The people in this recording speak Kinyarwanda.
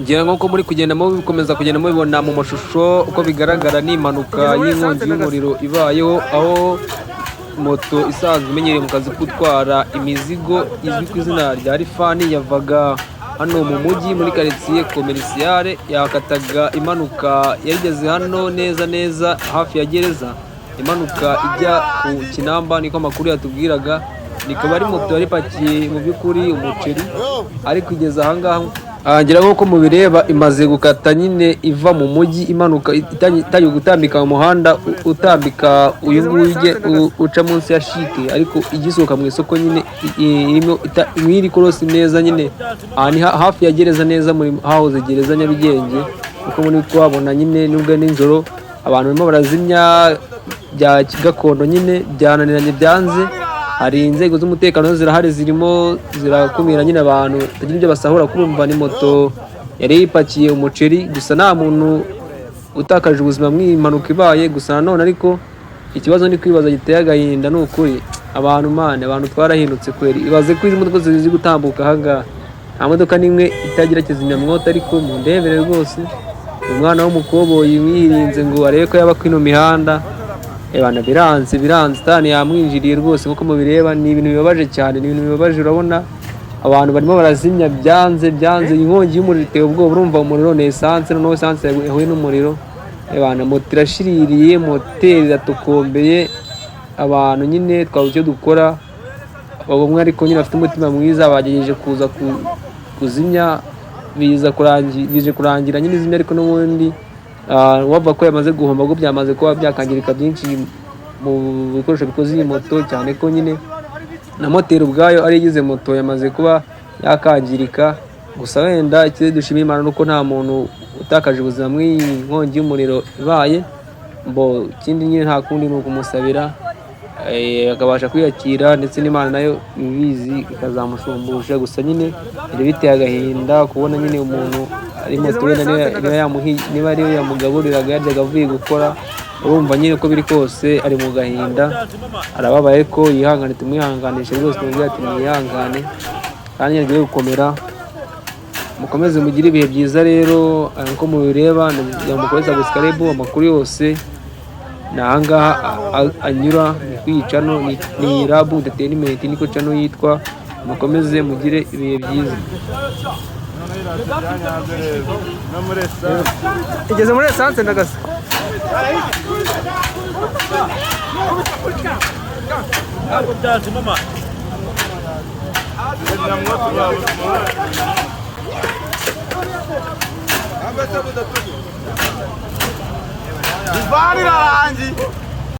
ngira ngo muri kugendamo bikomeza kugenda mubibona mu mashusho uko bigaragara ni impanuka y'inkongi y'umuriro ibayeho, aho moto isanzwe imenyereye mu kazi gutwara imizigo izwi ku izina rya rifani yavaga hano mu mujyi muri quartier commerciale yakataga impanuka yageze hano neza hafi ya gereza, impanuka ijya ku Kinamba niko amakuru yatubwiraga. Nikaba ari moto yari pakiye mu by'ukuri umuceri ariko kugeza ahangaha ngira nk'uko mubireba imaze gukata nyine iva mu mujyi, imanuka itangiye gutambika mu muhanda utambika uyu nguyu uca munsi ya shike, ariko igisohoka mu isoko nyine irimo mwiri korosi neza nyine ni hafi ya gereza neza muri hahoze gereza Nyarugenge. uko muri kubabona nyine nubwo nijoro abantu barimo barazimya bya gakondo nyine byananiranye byanze. Hari inzego z'umutekano zirahari zirimo zirakumira nyine abantu tagira ibyo basahura. Kurumva ni moto yari ipakiye umuceri, gusa nta muntu utakaje ubuzima mw'impanuka ibaye. Gusa none ariko ikibazo ni kwibaza giteye agahinda n'ukuri abantu twarahindutse kweri. Ibaze ko izi modoka zizi gutambuka ahangaha nta modoka nimwe itagira kizimyamwoto, ariko mu ndebere rwose umwana w'umukoboyi wirinze ngo arebe ko yaba kwino mihanda. Ebana biranze tani yamwinjiriye rwose. Nkuko mubireba ni ibintu bibabaje cyane, ni ibintu bibabaje. Urabona abantu barimo barazimya byanze inkongi y'umuriro iteye ubwoba. Urumva umuriro ni essence, no essence yahuye n'umuriro. Ebana moto irashiririye, moteri iratokombeye. Abantu nyine twabuze icyo dukora, bamwe ariko nyine afite umutima mwiza bagejeje kuza kuzimya bije kurangira nyine izimya, ariko n'ubundi wava ko yamaze guhomba ngo byamaze kuba byakangirika byinshi mu bikoresho bikoze iyi moto, cyane ko nyine na moteri ubwayo ari igize moto yamaze kuba yakangirika. Gusa wenda ikindi dushimira Imana nuko nta muntu utakaje ubuzima mw'iyi nkongi y'umuriro ibaye. Ikindi nyine nta kundi ni ukumusabira akabasha kwiyakira, ndetse n'Imana nayo ibizi ikazamushumbusha. Gusa nyine iri biteye agahinda kubona nyine umuntu ari moto wenda niba ariyo yamugaburiraga yaryaga avuye gukora. Urumva nyine uko biri kose ari mu gahinda, arababaye, ariko yihangane, tumwihanganishe rwose, tumubwire ati mwihangane kandi yagiye gukomera, mukomeze mugire ibihe byiza. Rero nko mubireba mukoreza subscribe, amakuru yose ni ahangaha anyura kwica no ni Rabu Entertainment niko channel yitwa. Mukomeze mugire ibihe byiza. Igeze muri essence ndagasa Bari rarangi